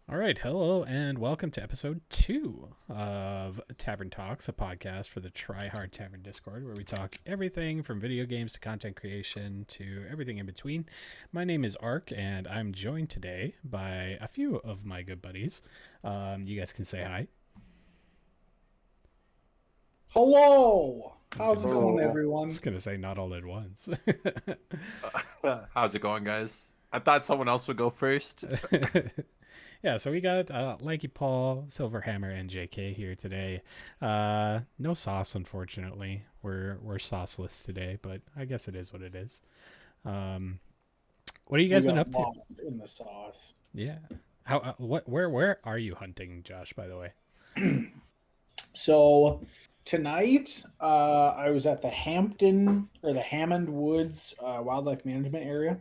All right, hello and welcome to episode 2 of Tavern Talks, a podcast for the Try Hard Tavern Discord, where we talk everything from video games to content creation to everything in between. My name is Ark, and I'm joined today by a few of my good buddies. You guys can say hi. Hello! I was How's it gonna say, going, I everyone? was gonna say not all at once. How's it going, guys? I thought someone else would go first. Yeah, so we got Likey Paul, Silverhammer, and JK here today. No sauce, unfortunately. We're sauceless today, but I guess it is what it is. What have you We guys been got up to? lost in the sauce. Yeah. How? Where are you hunting, Josh? By the way. So tonight, I was at the Hammond Woods Wildlife Management Area.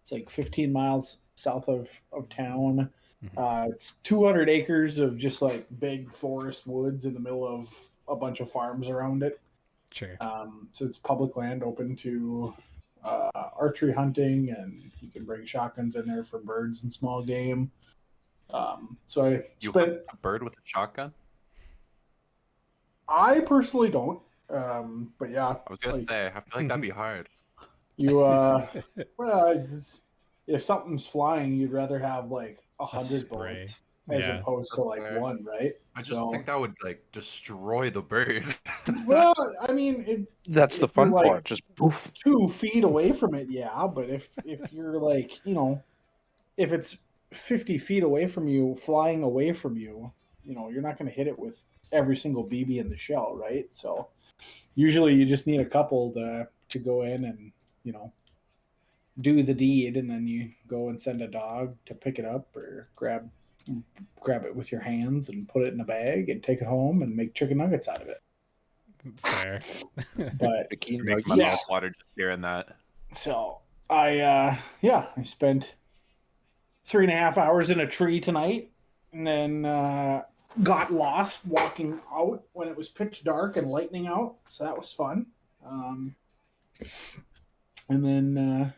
It's like 15 miles south of town. It's 200 acres of just like big forest woods in the middle of a bunch of farms around it. Sure. So it's public land open to archery hunting, and you can bring shotguns in there for birds and small game. So I You spent. hunt a bird with a shotgun? I personally don't, but yeah, I was gonna like, say, I feel like that'd be hard. you. Well, if something's flying, you'd rather have like 100 spray. bullets as Yeah. opposed to That's like fair. one, right? I just So- think that would like destroy the bird. Well, I mean, That's the if you're, fun like, part. Just poof. 2 feet away from it, yeah. But if you're like, if it's 50 feet away from you, flying away from you, you're not going to hit it with every single BB in the shell, right? So usually you just need a couple to go in and do the deed, and then you go and send a dog to pick it up or grab it with your hands and put it in a bag and take it home and make chicken nuggets out of it. Fair. But Bikini Make my nuggies. mouth water just hearing that. so I spent 3.5 hours in a tree tonight, and then got lost walking out when it was pitch dark and lightning out. So that was fun. And then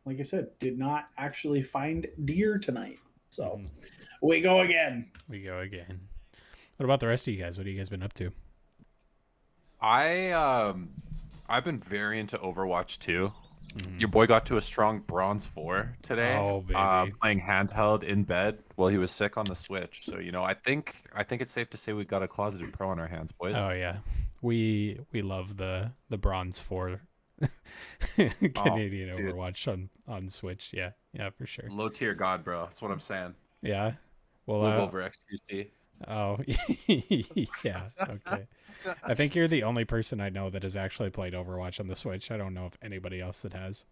like I said, did not actually find deer tonight. So Mhm. we go again. We go again. What about the rest of you guys? What have you guys been up to? I've been very into Overwatch 2. Mhm. Your boy got to a strong bronze 4 today. Oh, baby. Playing handheld in bed while he was sick on the Switch. So I think it's safe to say we got a closeted pro on our hands, boys. Oh yeah, we love the bronze 4 Canadian dude. Overwatch on Switch. Yeah, for sure. Low tier god, bro. That's what I'm saying. Yeah. Well, Live over XQC. oh yeah. Okay. I think you're the only person I know that has actually played Overwatch on the Switch. I don't know of anybody else that has.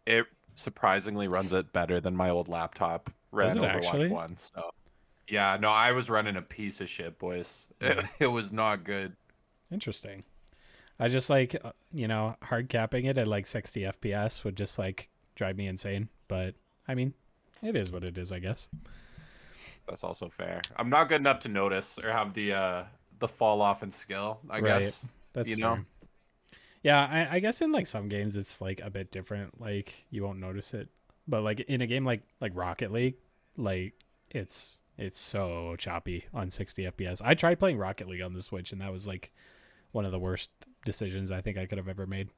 It surprisingly runs it better than my old laptop ran it Overwatch actually? 1. So, yeah, no, I was running a piece of shit, boys. It was not good. Interesting. I just like hard capping it at like 60 FPS would just like drive me insane. But I mean, it is what it is, I guess. That's also fair. I'm not good enough to notice or have the fall off in skill, I Right. guess. That's You fair. know? Yeah, I guess in like some games it's like a bit different. Like you won't notice it, but like in a game like Rocket League, like it's so choppy on 60 FPS. I tried playing Rocket League on the Switch, and that was like one of the worst decisions I think I could have ever made.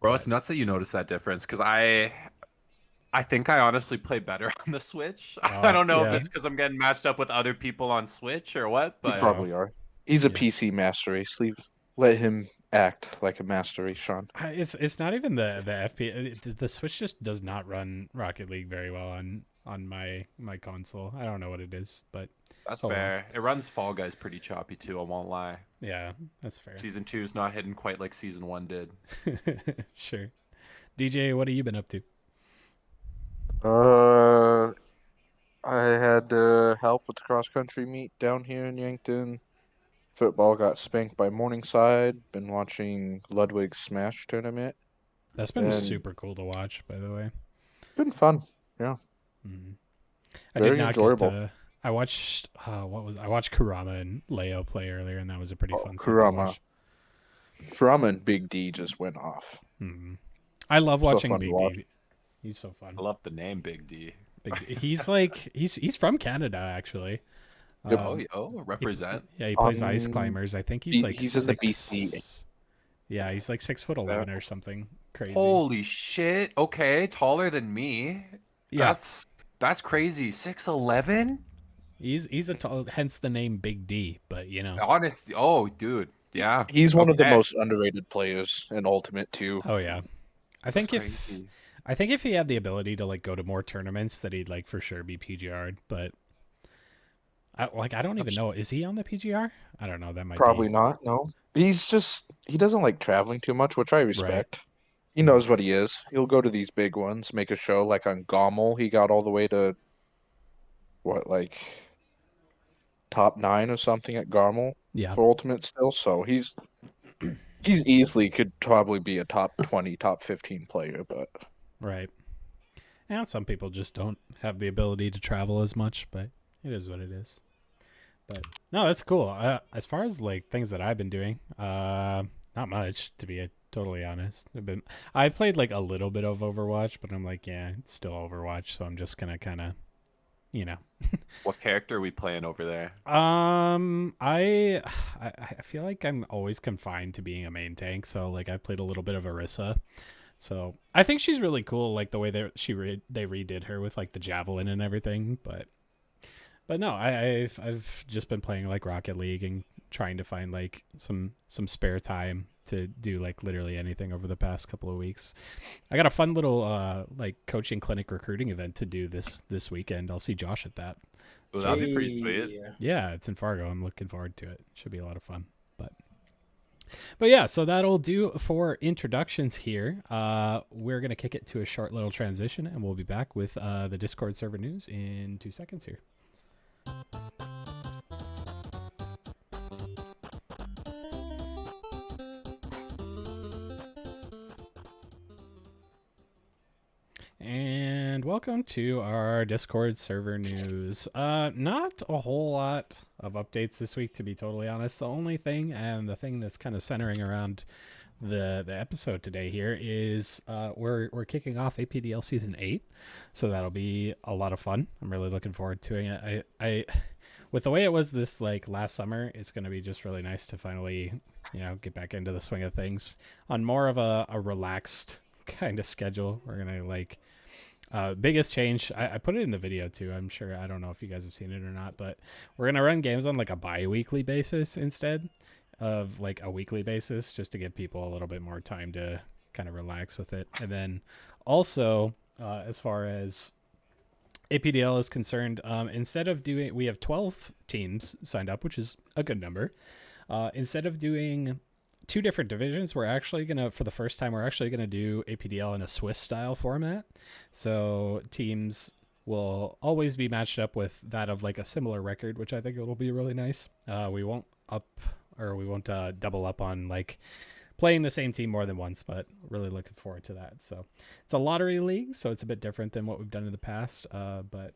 Bro, it's nuts that you notice that difference because I think I honestly play better on the Switch. I don't know yeah. if it's because I'm getting matched up with other people on Switch or what, You but probably are. He's a Yeah. PC master race. Let him act like a master race, Sean. It's not even the FPS. The Switch just does not run Rocket League very well on my console. I don't know what it is, but that's Oh, well. fair. It runs Fall Guys pretty choppy too, I won't lie. yeah, that's fair. Season 2 is not hitting quite like Season 1 did. Sure. DJ, what have you been up to? I had to help with the cross country meet down here in Yankton. Football got spanked by Morningside. Been watching Ludwig's Smash tournament. That's been And- super cool to watch, by the way. Been fun. Yeah. Mhm. I Very did not enjoyable. get to. I watched I watched Kurama and Leo play earlier, and that was a pretty Oh, fun set to Kurama. watch. Drama and Big D just went off. Mhm. I love So watching fun to Big watch. D. He's so fun. I love the name Big D. He's like he's from Canada actually. Yep. Represent. Yeah, he plays ice Um, climbers. I think he's like he's in the BC. Yeah, he's like 6'11" or something crazy. Holy shit. Okay, taller than me. Yeah, That's crazy. 6'11"? he's a tall, hence the name Big D. But you know, Honestly, oh, dude. Yeah. He's one of the Okay. most underrated players in Ultimate too. oh yeah, I That's think if crazy. I think if he had the ability to like go to more tournaments, that he'd like for sure be PGR'd. But I don't even know. Is he on the PGR? I don't know. That might Probably be not. No, he doesn't like traveling too much, which I right. respect. He knows what he is. He'll go to these big ones, make a show. Like on Gommel, he got all the way to what, like top 9 or something at Gommel Yeah, for Ultimate still. So he's easily could probably be a top 20, top 15 player. But right. And some people just don't have the ability to travel as much, but it is what it is. But no, that's cool. As far as like things that I've been doing, not much to be totally honest. I've played like a little bit of Overwatch, but I'm like, yeah, it's still Overwatch, so I'm just gonna kind of, you know. What character are we playing over there? I feel like I'm always confined to being a main tank, so like I played a little bit of Orisa. So I think she's really cool, like the way that they redid her with like the javelin and everything. But no, I've just been playing like Rocket League and trying to find like some spare time to do like literally anything over the past couple of weeks. I got a fun little like coaching clinic recruiting event to do this weekend. I'll see Josh at that. Ooh, that'd be pretty sweet. Hey. Yeah, it's in Fargo. I'm looking forward to it. Should be a lot of fun. But yeah, so that'll do for introductions here. We're gonna kick it to a short little transition, and we'll be back with the Discord server news in 2 seconds here. And welcome to our Discord server news. Not a whole lot of updates this week, to be totally honest. The only thing, and the thing that's kind of centering around the episode today here, is we're kicking off APDL season 8, so that'll be a lot of fun. I'm really looking forward to it. I with the way it was this like last summer, it's going to be just really nice to finally, you know, get back into the swing of things on more of a relaxed kind of schedule. We're gonna like biggest change, I put it in the video too. I'm sure, I don't know if you guys have seen it or not, but we're gonna run games on like a bi-weekly basis instead of like a weekly basis, just to give people a little bit more time to kind of relax with it. And then also as far as APDL is concerned, instead of doing, we have 12 teams signed up, which is a good number. Instead of doing 2 different divisions, we're actually gonna, for the first time, we're actually gonna do APDL in a Swiss style format. So teams will always be matched up with that of like a similar record, which I think it'll be really nice. We won't double up on like playing the same team more than once, but really looking forward to that. So it's a lottery league, so it's a bit different than what we've done in the past. But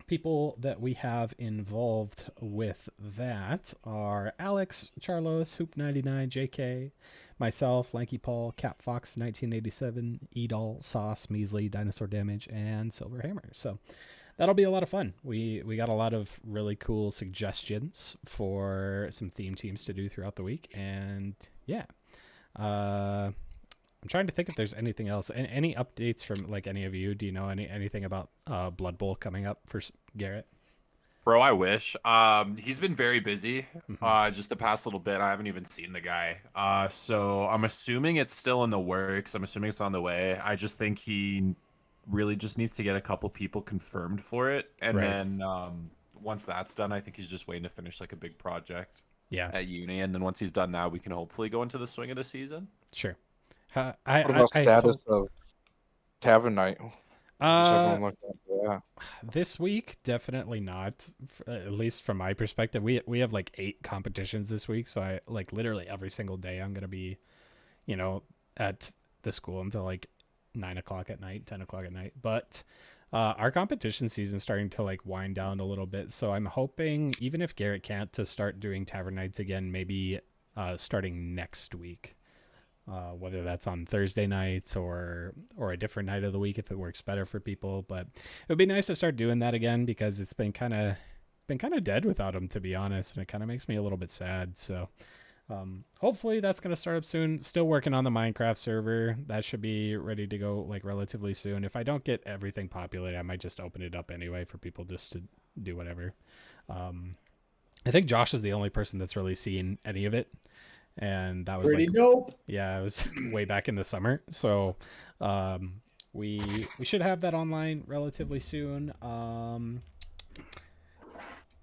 people that we have involved with that are Alex, Charlos, Hoop99, JK, myself, Lanky Paul, Cat Fox 1987, Edol, Sauce, Measly, Dinosaur Damage, and Silver Hammer. So that'll be a lot of fun. We got a lot of really cool suggestions for some theme teams to do throughout the week, and yeah. I'm trying to think if there's anything else. Any updates from like any of you? Do you know anything about Blood Bowl coming up for Garrett? Bro, I wish. He's been very busy. Just the past little bit. I haven't even seen the guy. So I'm assuming it's still in the works. I'm assuming it's on the way. I just think he really just needs to get a couple people confirmed for it, and Right. then once that's done, I think he's just waiting to finish like a big project Yeah, at uni, and then once he's done that, we can hopefully go into the swing of the season. sure. what about status of Tavern night? Does everyone look at that? This week, definitely not. At least from my perspective, we have like 8 competitions this week, so I like literally every single day I'm gonna be, you know, at the school until like 9 o'clock at night, 10 o'clock at night. But our competition season's starting to like wind down a little bit, so I'm hoping, even if Garrett can't, to start doing Tavern nights again, maybe starting next week. whether that's on Thursday nights or a different night of the week if it works better for people. But it would be nice to start doing that again because it's been kind of dead without them, to be honest, and it kind of makes me a little bit sad. So hopefully that's going to start up soon. Still working on the Minecraft server. That should be ready to go like relatively soon. If I don't get everything populated, I might just open it up anyway for people just to do whatever. I think Josh is the only person that's really seen any of it. And that was Pretty like, dope. yeah, it was way back in the summer. So we should have that online relatively soon.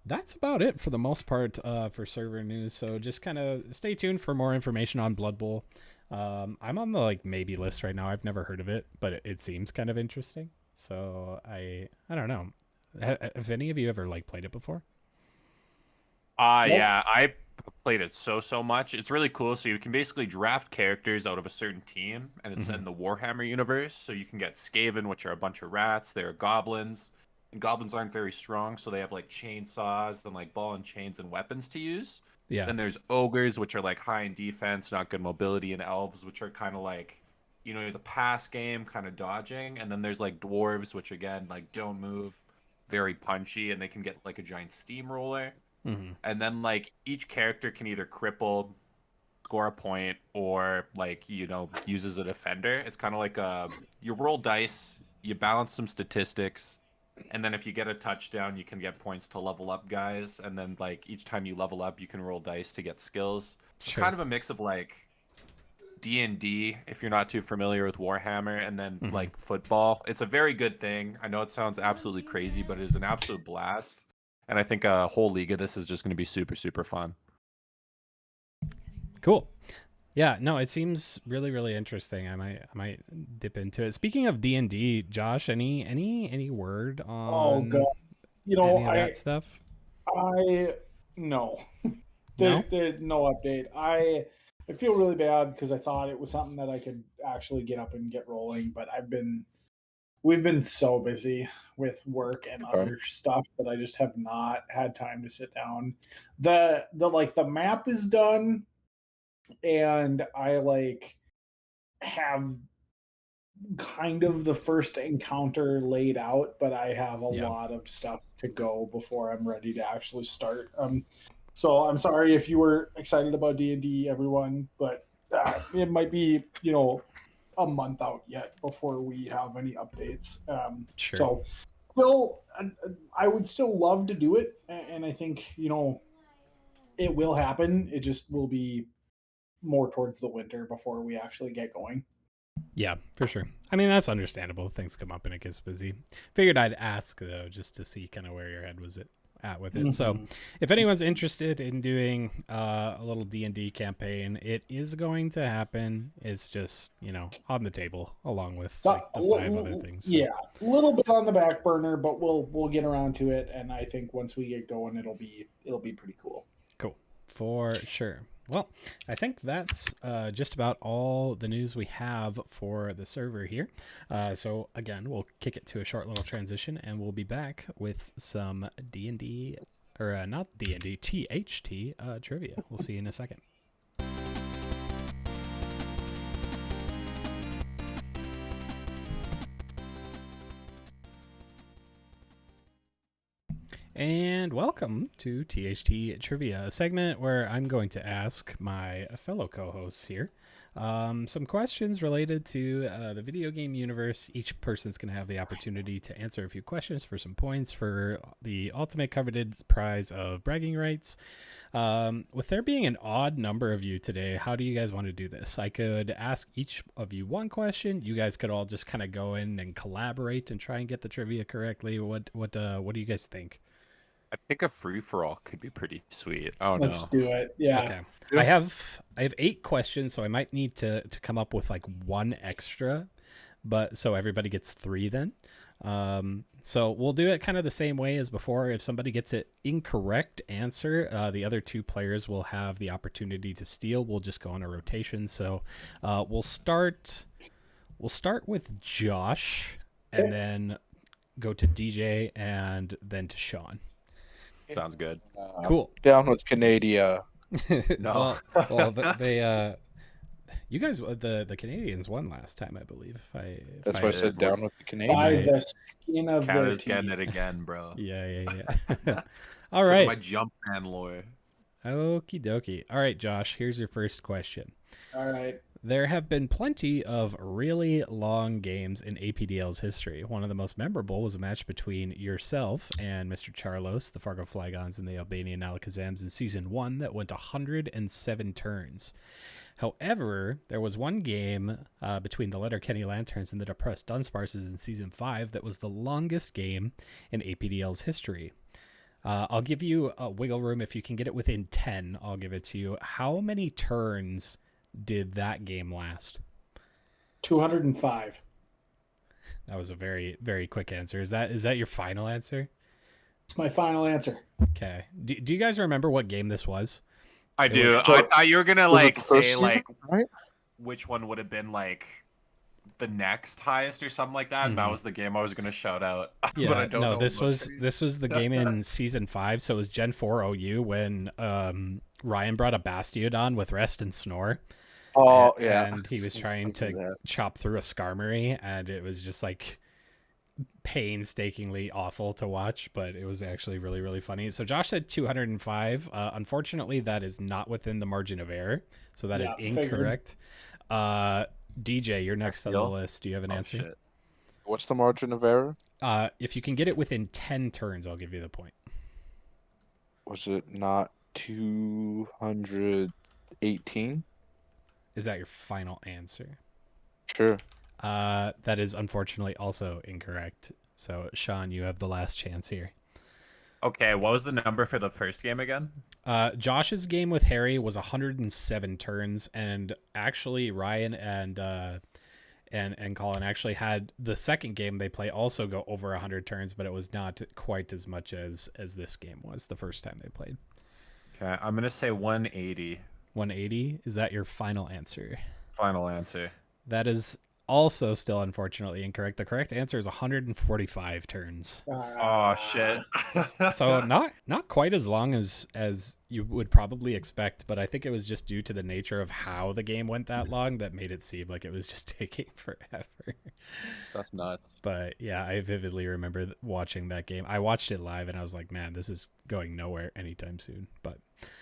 That's about it for the most part for server news. So just kind of stay tuned for more information on Blood Bowl. I'm on the like maybe list right now. I've never heard of it, but it seems kind of interesting. So I don't know. Have any of you ever like played it before? Yeah, I played it so much. It's really cool. So you can basically draft characters out of a certain team, and it's set in the Warhammer universe. So you can get Skaven, which are a bunch of rats. They're goblins, and goblins aren't very strong, so they have like chainsaws and like ball and chains and weapons to use. Yeah. Then there's ogres, which are like high in defense, not good mobility, and elves, which are kind of like, the pass game, kind of dodging. And then there's like dwarves, which again like don't move, very punchy, and they can get like a giant steamroller. And then like each character can either cripple, score a point, or like use as a defender. It's kind of like you roll dice, you balance some statistics, and then if you get a touchdown, you can get points to level up guys. And then like each time you level up, you can roll dice to get skills. It's kind of a mix of like D&D, if you're not too familiar with Warhammer, and then like football. It's a very good thing. I know it sounds absolutely crazy, but it is an absolute blast. And I think a whole league of this is just going to be super fun. Cool. Yeah, no, it seems really interesting. I might dip into it. Speaking of D&D, Josh, any word on God. any of that stuff? No. No? No update. I feel really bad because I thought it was something that I could actually get up and get rolling, but we've been so busy with work and other stuff that I just have not had time to sit down. The map is done, and I like have kind of the first encounter laid out, but I have a lot of stuff to go before I'm ready to actually start. So I'm sorry if you were excited about D&D, everyone, but it might be a month out yet before we have any updates. Sure. So still, I would still love to do it, and I think it will happen. It just will be more towards the winter before we actually get going. Yeah, for sure. I mean, that's understandable. Things come up and it gets busy. Figured I'd ask though, just to see kind of where your head was at with it. So if anyone's interested in doing a little D&D campaign, it is going to happen. It's just on the table along with like, the 5 other things. So. Yeah, a little bit on the back burner, but we'll get around to it, and I think once we get going, it'll be pretty cool. Cool, for sure. Well, I think that's just about all the news we have for the server here. So again, we'll kick it to a short little transition, and we'll be back with some D&D, or not D&D, THT trivia. We'll see you in a second. And welcome to THT Trivia, a segment where I'm going to ask my fellow co-hosts here some questions related to the video game universe. Each person's going to have the opportunity to answer a few questions for some points for the ultimate coveted prize of bragging rights. With there being an odd number of you today, how do you guys want to do this? I could ask each of you one question. You guys could all just kind of go in and collaborate and try and get the trivia correctly. What do you guys think? I think a free-for-all could be pretty sweet. Let's do it. Yeah. Okay. I have 8 questions, so I might need to come up with like one extra, but so everybody gets 3 then. So we'll do it kind of the same way as before. If somebody gets it incorrect answer, the other 2 players will have the opportunity to steal. We'll just go on a rotation. So we'll start with Josh, and then go to DJ, and then to Sean. Sounds good. Cool. Down with Canada. No. Well, they You guys, the Canadians won last time, I believe. That's why I said we're- down with the By Canadians. the skin of their Canada's teeth. getting it again, bro. Yeah. All Because of right. my jump man lore. Okie dokie. All right, Josh, here's your first question. All right. There have been plenty of really long games in APDL's history. One of the most memorable was a match between yourself and Mr. Charlos, the Fargo Flygons, and the Albanian Alakazams in Season 1 that went 107 turns. However, there was one game between the Letterkenny Lanterns and the Depressed Dunsparces in Season 5 that was the longest game in APDL's history. I'll give you a wiggle room. If you can get it within 10, I'll give it to you. How many turns did that game last? 205. That was a very, very quick answer. Is that your final answer? It's my final answer. Okay. Do you guys remember what game this was? I do. So- I thought you were gonna Was it like the first say season, like right? which one would have been like the next highest or something like that. And that Mhm. was the game I was gonna shout out. Yeah, but I don't know. this what was game. this was the game in Season 5, so it was Gen 4 OU when Ryan brought a Bastiodon with Rest and Snore. Oh, and, yeah. and he was trying Something to like that. chop through a Skarmory, and it was just like painstakingly awful to watch, but it was actually really, really funny. So Josh said 205. Unfortunately, that is not within the margin of error, so that is Yeah, figured. incorrect. DJ, you're next on the Steal? list. Do you have an Oh, answer? shit. What's the margin of error? If you can get it within 10 turns, I'll give you the point. Was it not 218? Is that your final answer? Sure. That is unfortunately also incorrect. So, Sean, you have the last chance here. Okay, what was the number for the first game again? Josh's game with Harry was 107 turns, and actually Ryan and Colin actually had the second game they play also go over 100 turns, but it was not quite as much as this game was the first time they played. Okay, I'm gonna say 180. 180, is that your final answer? Final answer. That is also still unfortunately incorrect. The correct answer is 145 turns. Oh shit. So not quite as long as you would probably expect, but I think it was just due to the nature of how the game went that long that made it seem like it was just taking forever. That's nuts. But yeah, I vividly remember watching that game. I watched it live and I was like, man, this is going nowhere anytime soon. But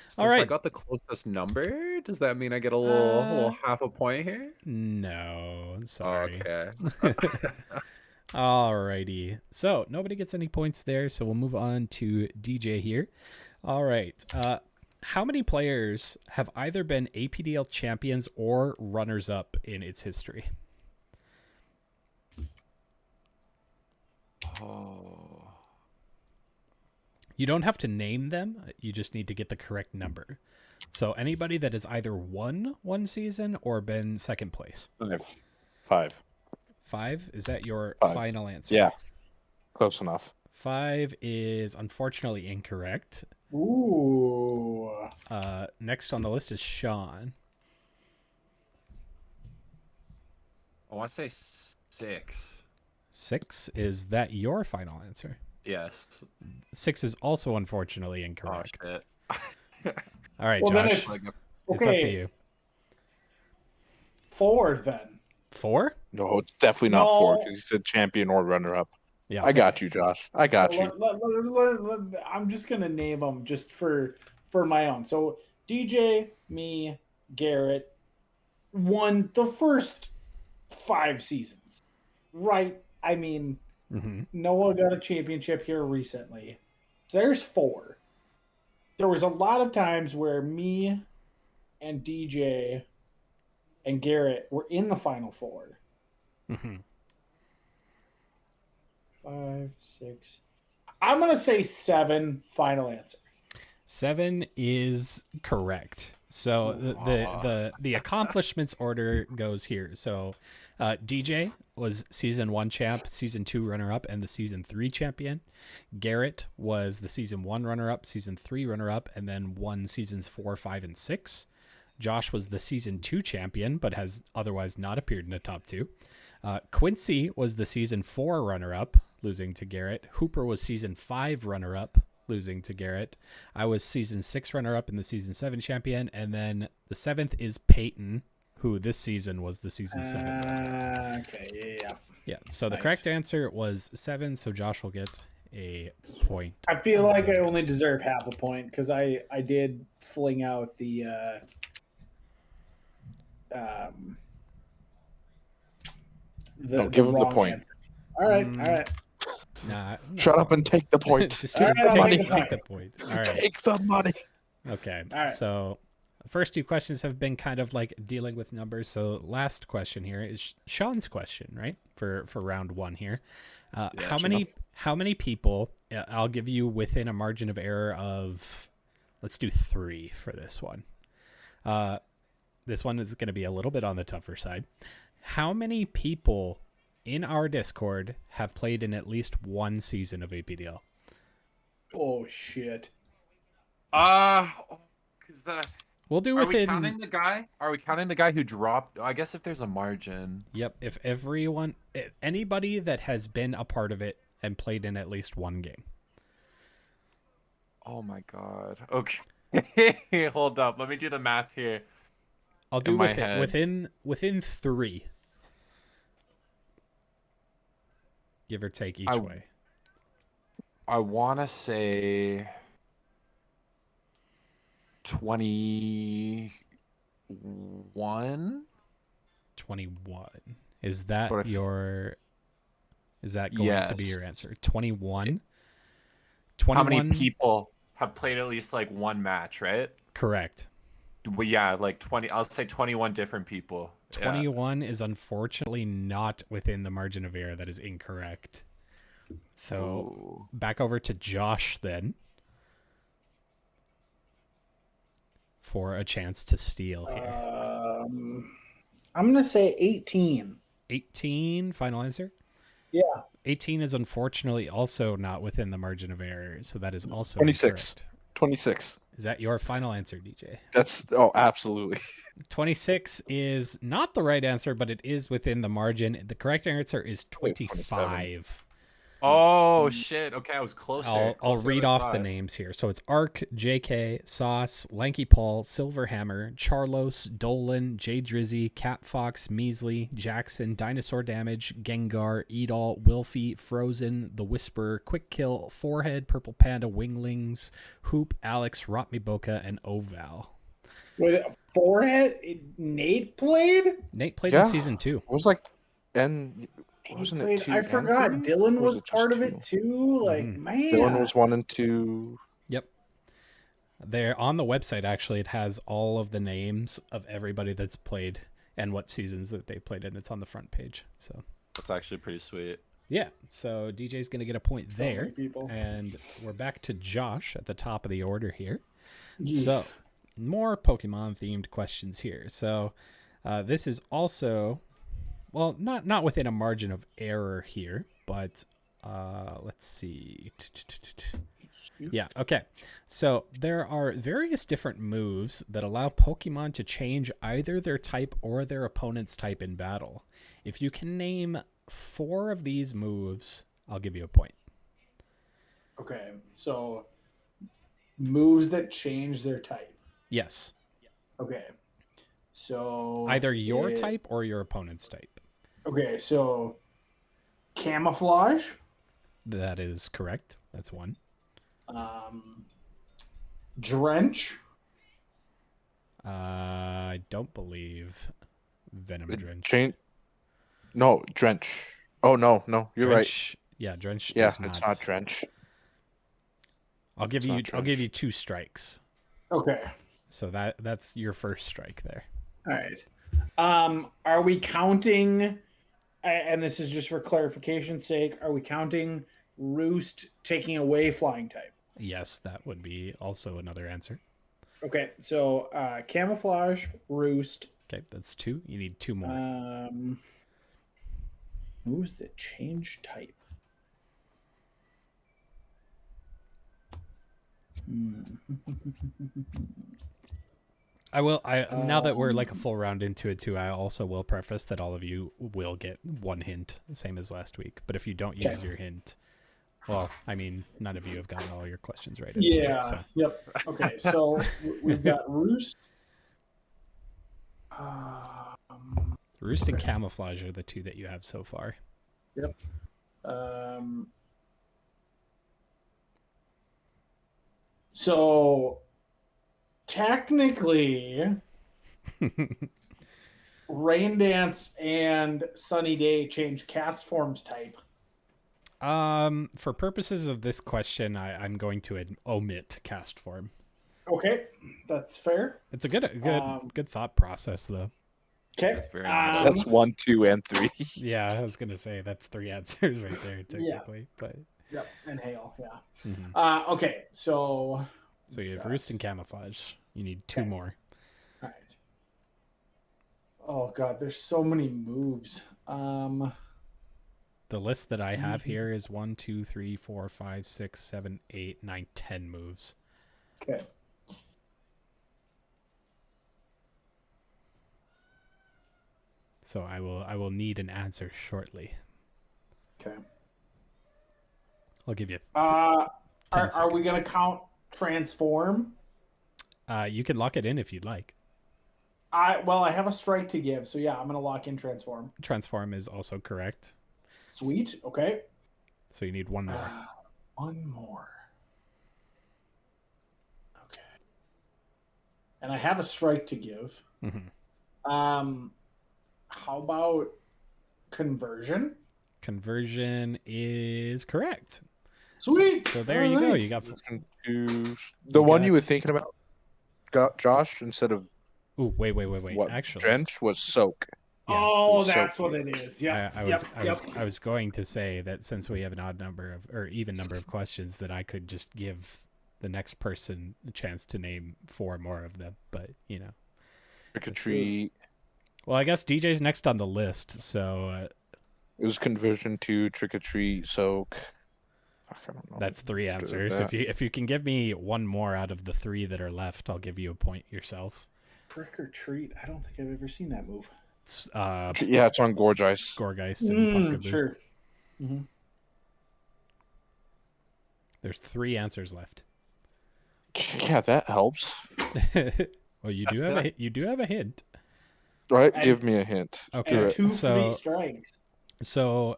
Since all right. I got the closest number, does that mean I get a little half a point here? No, sorry. Okay. Alrighty. So nobody gets any points there, so we'll move on to DJ here. All right. How many players have either been APDL champions or runners-up in its history? Oh. You don't have to name them. You just need to get the correct number. So anybody that has either won one season or been second place. 5. 5, is that your 5. final answer? Yeah. Close enough. 5 is unfortunately incorrect. Ooh. Next on the list is Sean. I want to say 6. 6, is that your final answer? Yes. 6 is also unfortunately Oh incorrect. shit. All right, Well, then Josh, it's- it's up Okay. to you. 4 then. 4? No, it's definitely not 4 No. because you said champion or runner up. Yeah. I got you, Josh. I got you. I'm just gonna name them just for my own. So DJ, me, Garrett won the first 5 seasons, right? I mean, Mm-hmm. Noah got a championship here recently. So there's 4. There was a lot of times where me and DJ and Garrett were in the final 4. Mm-hmm. 5, 6. I'm gonna say 7. Final answer. 7 is correct. So the accomplishments order goes here. So DJ was season 1 champ, season 2 runner up, and the season 3 champion. Garrett was the season 1 runner up, season 3 runner up, and then won seasons 4, 5, and 6. Josh was the season 2 champion, but has otherwise not appeared in the top 2. Quincy was the season 4 runner up, losing to Garrett. Hooper was season 5 runner up, losing to Garrett. I was season 6 runner up and the season 7 champion. And then the 7th is Peyton, who this season was the season 7 winner. Okay, yeah. Yeah, so the Nice. correct answer was 7, so Josh will get a point. I feel like I only deserve half a point because I did fling out the give him the wrong point. answer. All right. Nah, Shut up and take the point. Just All right, take, I'll take, take the take the point. All right. Take the money. Okay. All right. So the first two questions have been kind of like dealing with numbers. So last question here is Sean's question, right? For round 1 here. How many people, I'll give you within a margin of error of, let's do 3 for this one. This one is going to be a little bit on the tougher side. How many people in our Discord have played in at least one season of APDL? Oh shit. Is that? We'll do Are we within. counting the guy? Are we counting the guy who dropped? I guess if there's a margin. Yep. If anybody that has been a part of it and played in at least one game. Oh my god. Okay. Hold up. Let me do the math here. I'll do my head. within 3. Give or take each way. I want to say 21. 21. Is that But if- your? Is that going to be your Yes. answer? 21. How many people have played at least like one match, right? Correct. Well, yeah, like 20. I'll say 21 different people. 21 is unfortunately not within the margin of error. That is incorrect. So Ooh. back over to Josh then for a chance to steal here. I'm gonna say 18. 18, final answer? Yeah. 18 is unfortunately also not within the margin of error, so that is also 26. incorrect. 26. Is that your final answer, DJ? That's absolutely. 26 is not the right answer, but it is within the margin. The correct answer is 25. Oh shit! Okay, I was closer. I'll Closer read than off I the thought. names here. So it's Ark, JK, Sauce, Lanky Paul, Silverhammer, Charlos, Dolan, J Drizzy, Cat Fox, Measly, Jackson, Dinosaur Damage, Gengar, Edol, Wilfie, Frozen, The Whisperer, Quick Kill, Forehead, Purple Panda, Winglings, Hoop, Alex, Rotmiboka, and Oval. Wait, Forehead? Nate played? Nate played in season 2. It was like, and wasn't it 2 I and forgot 3? Dylan Or was was it just part of 2? it too. Like, man. Dylan was 1 and 2. Yep. There on the website, actually, it has all of the names of everybody that's played and what seasons that they played in. It's on the front page. So That's actually pretty sweet. yeah. So DJ's going to get a point So many there. people. And we're back to Josh at the top of the order here. Yeah. So more Pokemon themed questions here. So this is also, well, not within a margin of error here, but let's see. Yeah, okay. So there are various different moves that allow Pokemon to change either their type or their opponent's type in battle. If you can name 4 of these moves, I'll give you a point. Okay, so moves that change their type. Yes. Okay, so Either your type or your opponent's type. Okay, so camouflage, That is correct. That's 1. drench, I don't believe Venom Drench. No, Drench. Oh, no, you're Drench, yeah, Drench. right. Yeah, does it's not. not Drench. I'll give It's not you Drench. 2 strikes. Okay, So that's your first strike there. all right. Are we counting? And this is just for clarification's sake. Are we counting Roost taking away flying type? Yes, that would be also another answer. Okay, so camouflage, Roost. Okay, that's 2. You need 2 more. Moves that change type. Now that we're like a full round into it too, I also will preface that all of you will get 1 hint, same as last week. But if you don't use your hint, well, I mean, none of you have gotten all your questions right. Yeah. So. Yep. Okay. So we've got Roost. Roost and camouflage are the two that you have so far. Yep. So technically, Rain Dance and Sunny Day change cast forms type. For purposes of this question, I'm going to omit cast form. Okay, that's fair. It's a good thought process, though. Okay, That's very That's 1, 2, and 3. Yeah, I was gonna say that's 3 answers right there, technically. But yep, and hail, yeah. mhm. Okay, so You have roost and camouflage. You need 2 more. all right. Oh god, there's so many moves. The list that I have here is 1, 2, 3, 4, 5, 6, 7, 8, 9, 10 moves. Okay. So I will need an answer shortly. Okay. I'll give you. Are we seconds. gonna count transform? You can lock it in if you'd like. I have a strike to give, so yeah, I'm gonna lock in transform. Transform is also correct. Sweet. Okay. So you need 1 more. One more. Okay. And I have a strike to give. Mm-hmm. How about conversion? Conversion is correct. Sweet. So there you go. You got The one you were thinking about, Josh, instead of wait. what? Actually, Drench was soak. Yeah, oh, that's what it is. Yeah. I was going to say that since we have an odd number of or even number of questions, that I could just give the next person a chance to name 4 more of them. But you know, Trick or treat. Well, I guess DJ's next on the list, so It was conversion to trick or treat, soak. I don't know. That's 3 answers. If you can give me 1 more out of the 3 that are left, I'll give you a point yourself. Trick or treat. I don't think I've ever seen that move. It's, it's on Gorgeist. Gorgeist and Pumpkaboo. Sure. Mm-hmm. There's 3 answers left. Yeah, that helps. Well, you do have a hint. Right? Give me a hint. Okay. And 2 free strikes. So,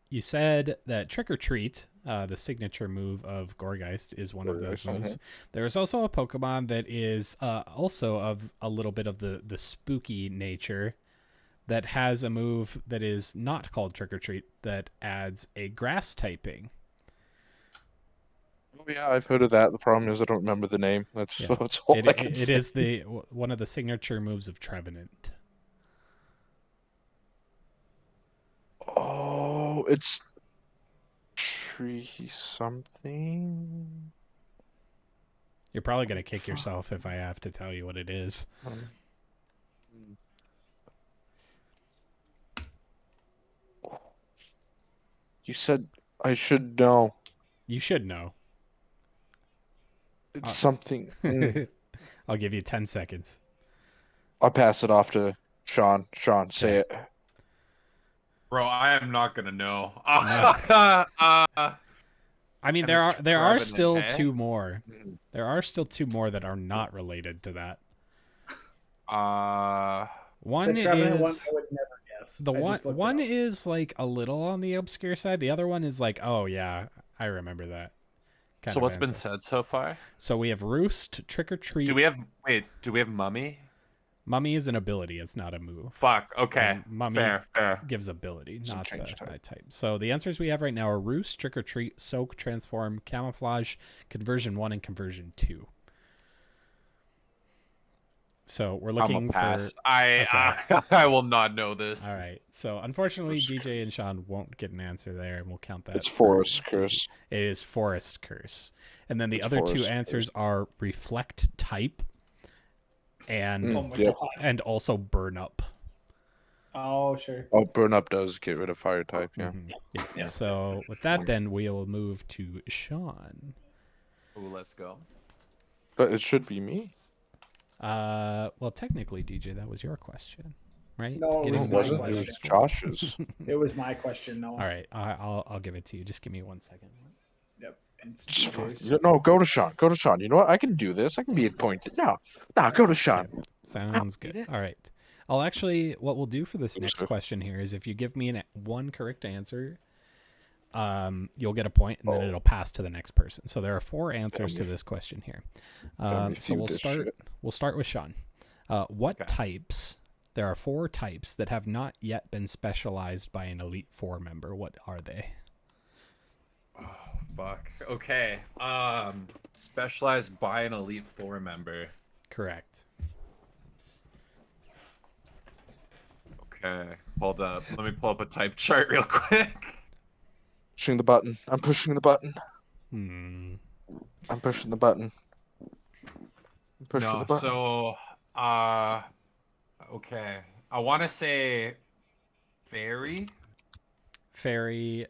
you said that Trick or Treat, the signature move of Gorgeist, is one of those moves. There's also a Pokemon that is also of a little bit of the spooky nature that has a move that is not called Trick or Treat that adds a grass typing. Oh yeah, I've heard of that. The problem is I don't remember the name. That's all I can say. It is one of the signature moves of Trevenant. Oh, it's tree something. You're probably gonna kick yourself if I have to tell you what it is. You said I should know. You should know. It's something. I'll give you 10 seconds. I'll pass it off to Sean. Sean, say it. Bro, I am not gonna know. I mean, there are still 2 more. There are still 2 more that are not related to that. One is one I would never guess. One is like a little on the obscure side. The other one is like, oh yeah, I remember that. So what's been said so far? So we have Roost, Trick or Treat. Do we have Mummy? Mummy is an ability. It's not a move. Fuck. Okay. And Mummy fair. gives ability, not type. So the answers we have right now are Roost, Trick or Treat, Soak, Transform, Camouflage, Conversion 1, and Conversion 2. So we're looking for. I will not know this. All right. So unfortunately, DJ and Sean won't get an answer there, and we'll count that. It's Forest Curse. It is Forest Curse, and then the other 2 answers are Reflect Type, and and also Burn Up. Oh sure. Oh, Burn Up does get rid of Fire type. Yeah. Mm-hmm. Yeah. So with that, then we'll move to Sean. Ooh, let's go. But it should be me. Well, technically, DJ, that was your question, right? No, it wasn't. It was Josh's. It was my question. No. All right, I'll give it to you. Just give me 1 second. Yep. No, go to Sean. Go to Sean. You know what? I can do this. I can be appointed. No, go to Sean. Okay. Sounds good. All right. I'll actually, what we'll do for this Think next so. question here is if you give me one correct answer, you'll get a point, and then Oh. it'll pass to the next person. So there are 4 answers to me- this question here. Let me So see we'll this start. shit. We'll start with Sean. What Okay. types? There are 4 types that have not yet been specialized by an Elite Four member. What are they? Oh, fuck. Okay. Specialized by an Elite Four member. Correct. Okay. Hold up. Let me pull up a type chart real quick. Pushing the button. I'm pushing the button. Hmm. I'm pushing the button. I'm pushing No, the button. so okay. I want to say fairy. Fairy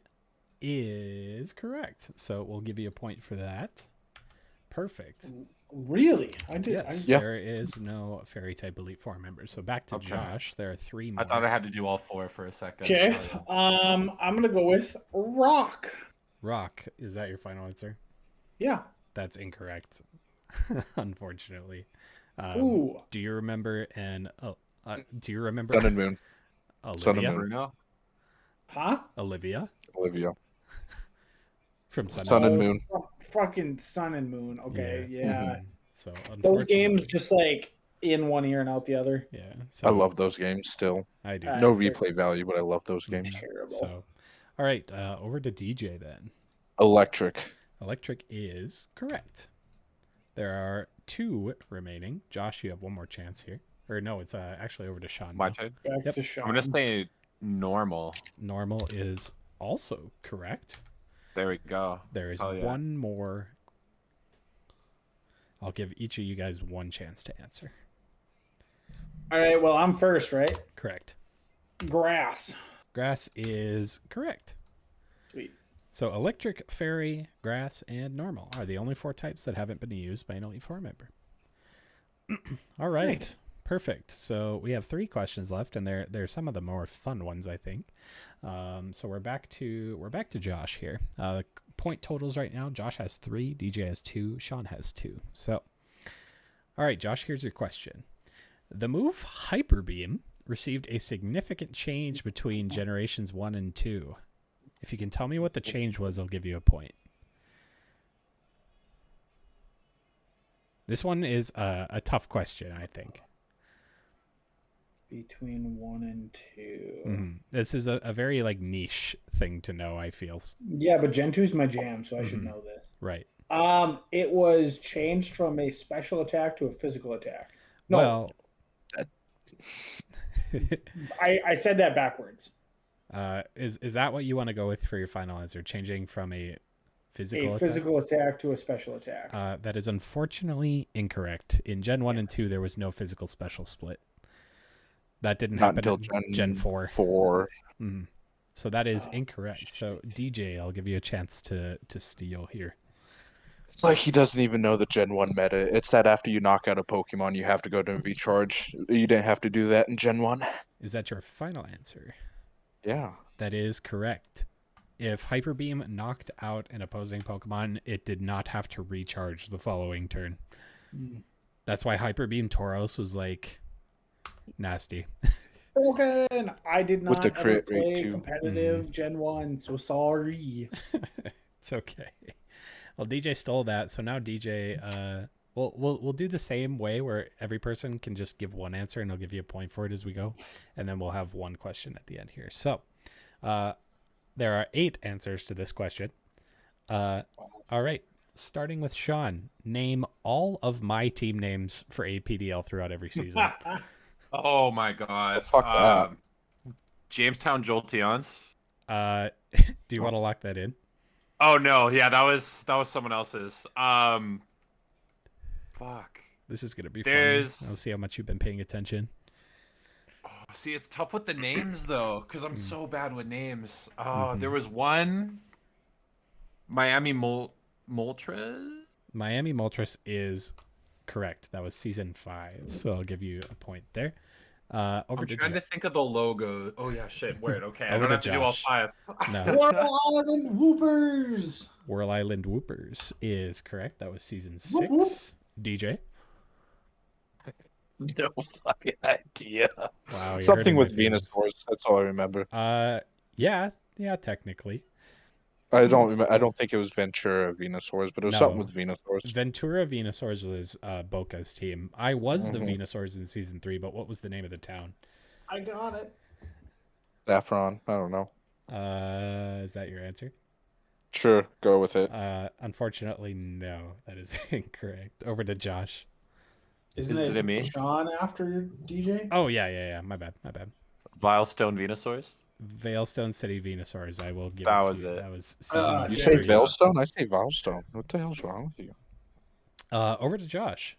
is correct. So we'll give you a point for that. Perfect. Really? I did. Yes, Yeah. there is no fairy type Elite Four member. So back to Okay. Josh. There are 3 more. I thought I had to do all 4 for a second. Okay. Oh, yeah. I'm gonna go with rock. Rock, is that your final answer? Yeah. That's incorrect, unfortunately. Ooh. Do you remember do you remember Sun and Moon. Sun and Olivia? Moon. Bruno. Huh? Olivia Olivia. from Sun Sun and and Moon. Moon. Fucking Sun and Moon. Okay. Yeah. Mhm. So Those games unfortunately, just like in one ear and out the other. yeah. So I love those games still. I do. No They're replay value, but I love those Mhm. games. terrible. So, all right, over to DJ then. Electric. Electric is correct. There are 2 remaining. Josh, you have one more chance here. Or no, it's actually over to Sean. My now. turn. Back Yep. to Sean. I'm gonna say normal. Normal is also correct. There we go. There is Oh, yeah. one more. I'll give each of you guys one chance to answer. All right. Well, I'm first, right? Correct. Grass. Grass is correct. Sweet. So electric, fairy, grass, and normal are the only 4 types that haven't been used by an Elite Four member. All right. Nice. Perfect. So we have 3 questions left, and they're some of the more fun ones, I think. So we're back to Josh here. Point totals right now: Josh has 3, DJ has 2, Sean has 2. So, all right, Josh. Here's your question: the move Hyper Beam received a significant change between generations 1 and 2. If you can tell me what the change was, I'll give you a point. This one is a tough question, I think. Between 1 and 2. This is a very like niche thing to know, I feel. Yeah, but Gen 2's my jam, so I should know this. Right. It was changed from a special attack to a physical attack. No, Well, I said that backwards. is that what you want to go with for your final answer? Changing from a physical attack to a special attack. That is unfortunately incorrect. In Gen 1 and 2, there was no physical special split. That didn't Not happen until in Gen 4. 4. So that is incorrect. So DJ, I'll give you a chance to steal here. It's like he doesn't even know the Gen 1 meta. It's that after you knock out a Pokemon, you have to go to recharge. You didn't have to do that in Gen 1. Is that your final answer? Yeah. That is correct. If Hyper Beam knocked out an opposing Pokemon, it did not have to recharge the following turn. That's why Hyper Beam Tauros was like nasty. Broken. I did With not the ever crit rate, play too. competitive Gen 1, so sorry. It's okay. Well, DJ stole that, so now DJ, we'll do the same way where every person can just give one answer, and I'll give you a point for it as we go, and then we'll have one question at the end here. So, there are 8 answers to this question. All right, starting with Sean. Name all of my team names for APDL throughout every season. Oh my god. Fuck that. Jamestown Jolteons. Do you want to lock that in? Oh no, yeah, that was someone else's. Fuck. This is gonna be There's- fun. I'll see how much you've been paying attention. See, it's tough with the names though, because I'm so bad with names. There was one Miami Moltres. Miami Moltres is correct. That was season 5, so I'll give you a point there. Over I'm to trying to think of the logo. Oh yeah, shit. Weird. Okay, I Over don't to have to do all Josh. 5. No. Whirl Island Whoopers. Whirl Island Whoopers is correct. That was season 6. Whoop, whoop. DJ. No fucking idea. Wow, you're Something hurting my with feelings. Venusaurs. That's all I remember. Yeah, technically. I don't think it was Ventura Venusaurs, but it was something No. with Venusaurs. Ventura Venusaurs was Boca's team. I was the Mhm. Venusaurs in season 3, but what was the name of the town? I got it. Saffron. I don't know. Is that your answer? Sure, go with it. Unfortunately, no. That is incorrect. Over to Josh. Isn't Is it it me? Sean after DJ? Oh, yeah. My bad. Vilestone Venusaurs. Veilstone City Venusaurs. I will give That it to was you. it. That was season You Yeah. say 3. Veilstone? I say Vilestone. What the hell's wrong with you? Over to Josh.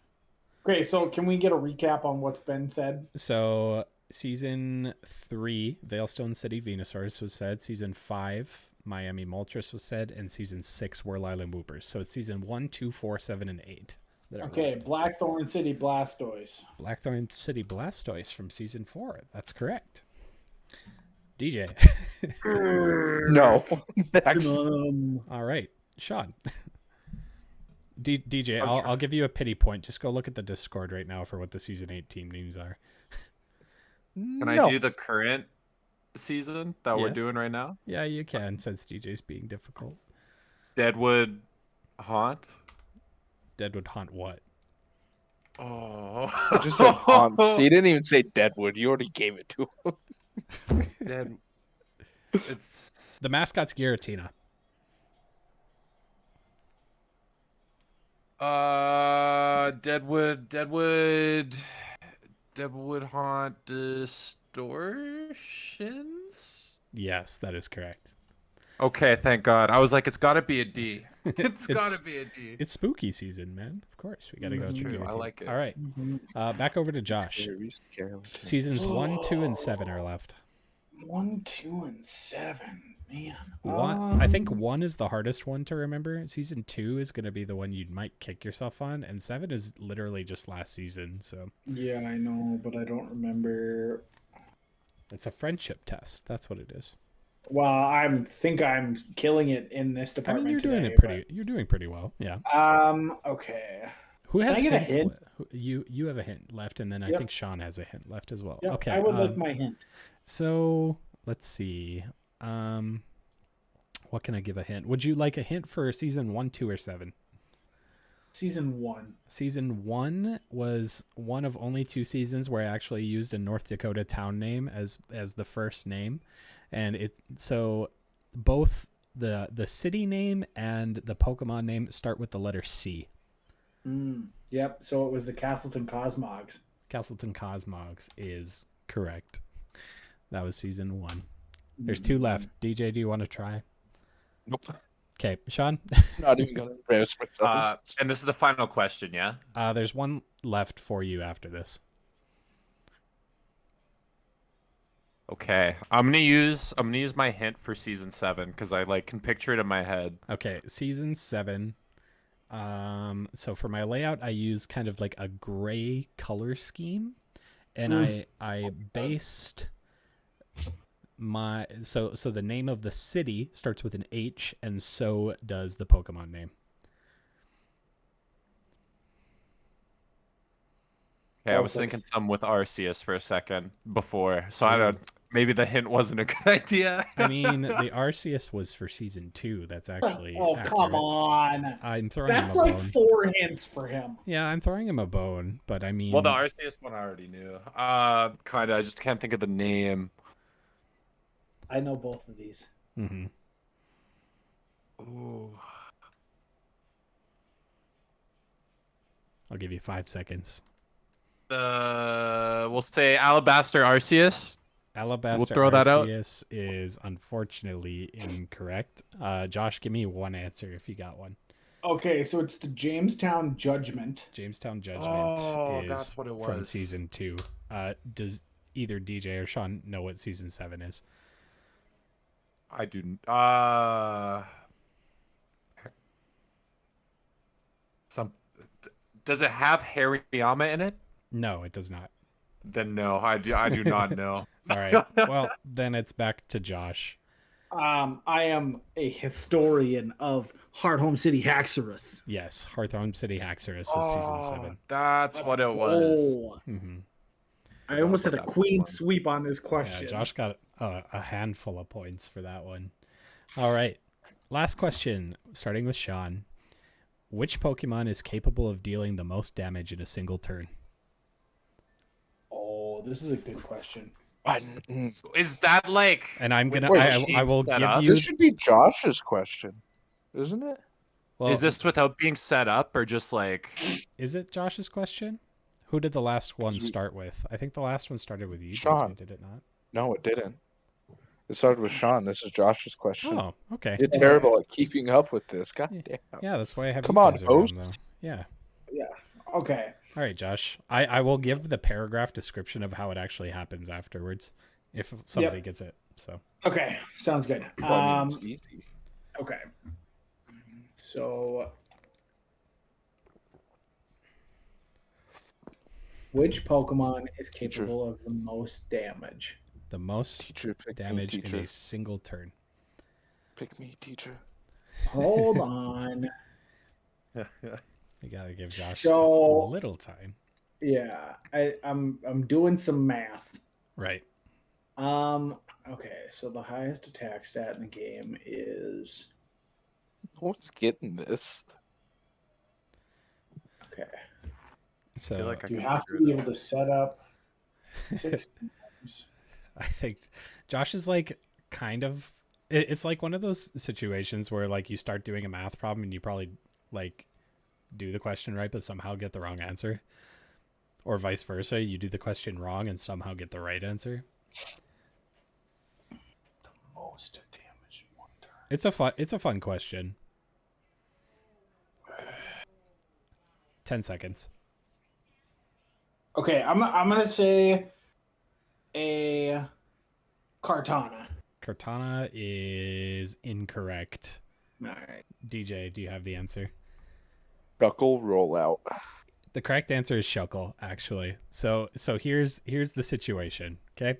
Okay, so can we get a recap on what's been said? So season 3, Veilstone City Venusaurs was said. Season 5, Miami Moltres was said, and season 6, Whirl Island Whoopers. So it's season 1, 2, 4, 7, and 8. That are Okay, left. Blackthorn City Blastoise. Blackthorn City Blastoise from season 4. That's correct. DJ. No. Next. All right, Sean. DJ, I'm I'll give you a pity point. Just go look at the Discord right now for what the season 8 team names are. Can I do the current season that we're Yeah. doing right now? Yeah, you can, since DJ's being difficult. Deadwood Haunt. Deadwood Haunt what? Oh, I just said Haunt. He didn't even say Deadwood. You already gave it to him. Dead. It's The mascot's Giratina. Deadwood Haunt Distortions. Yes, that is correct. Okay, thank God. I was like, it's got to be a D. It's Got to be a D. It's spooky season, man. Of course, we got to go. That's with true. I Giratina. like it. All right, back over to Josh. Seasons 1, 2, and 7 are left. 1, 2, and 7. Man. One, I think 1 is the hardest one to remember. Season 2 is going to be the one you might kick yourself on, and 7 is literally just last season. So Yeah, I know, but I don't remember. it's a friendship test. That's what it is. Well, I think I'm killing it in this I department. mean, today, you're doing pretty well. Yeah. Okay. Who has I get a hints hint? You have a hint left, and then I Yep. think Sean has a hint left as well. Yep, Okay. I would like my hint. So let's see. What can I give a hint? Would you like a hint for season 1, 2, or 7? Season 1. Season 1 was one of only 2 seasons where I actually used a North Dakota town name as the first name, and so both the city name and the Pokemon name start with the letter C. Yep. So it was the Castleton Cosmogs. Castleton Cosmogs is correct. That was season 1. There's 2 left. DJ, do you want to try? Nope. Okay, Sean. Not even gonna embarrass myself. And this is the final question, yeah? There's one left for you after this. Okay. I'm gonna use my hint for season 7 because I can picture it in my head. Okay, season 7. So for my layout, I use kind of like a gray color scheme, and I based so the name of the city starts with an H, and so does the Pokemon name. Okay, I was thinking some with Arceus for a second before, so I don't. Maybe the hint wasn't a good idea. I mean, the Arceus was for season 2. That's actually come accurate. on. I'm throwing That's him a like bone. 4 hints for him. Yeah, I'm throwing him a bone, but I mean, Well, the Arceus one I already knew. Kind of. I just can't think of the name. I know both of these. Mm-hmm. Ooh. I'll give you 5 seconds. We'll say Alabaster Arceus. Alabaster throw that out. Arceus is unfortunately incorrect. Josh, give me one answer if you got one. Okay, so it's the Jamestown Judgment. Jamestown Judgment Oh, is that's what it from was. season 2. Does either DJ or Sean know what season 7 is? I do. Does it have Hariyama in it? No, it does not. Then no, I do not know. All right. Well, then it's back to Josh. I am a historian of Hardhome City Haxorus. Yes, Hearthstone City Haxorus was season 7. That's Let's what it was. go. Mm-hmm. I almost had a about that queen Pokemon. sweep on this Yeah, question. Josh got a handful of points for that one. All right. Last question, starting with Sean. Which Pokemon is capable of dealing the most damage in a single turn? Oh, this is a good question. Is that like? And I'm gonna Wait, I will set give up? you This should be Josh's question, isn't it? well, Is this without being set up or just like? is it Josh's question? Who did the last one 'Cause we- start with? I think the last one started with you, Sean. DJ, did it not? No, it didn't. It started with Sean. This is Josh's question. Oh, okay. You're terrible at keeping up with this. God damn. Yeah, that's why I have Come you on, guys host. around, though. Yeah. Okay. All right, Josh. I will give the paragraph description of how it actually happens afterwards, if somebody gets it. So Okay. Sounds good. Well, I mean, it's easy. Okay. So, which Pokemon is Teacher. capable of the most damage? the most Teacher, pick damage me, in teacher. a single turn. Pick me, teacher. Hold on. You gotta give Josh So- a little time. Yeah, I'm doing some math. Right. Okay, so the highest attack stat in the game is No one's getting this. okay. So feel like I You can have to figure be it able out. to set up 6 times. I think Josh is like kind of it's like one of those situations where like you start doing a math problem and you probably like do the question right but somehow get the wrong answer, or vice versa, you do the question wrong and somehow get the right answer. Most damage in one turn. It's a fun question. 10 seconds. Okay, I'm gonna say a Kartana. Cortana is incorrect. All right. DJ, do you have the answer? Knuckle rollout. The correct answer is Shuckle, actually. So here's the situation. Okay,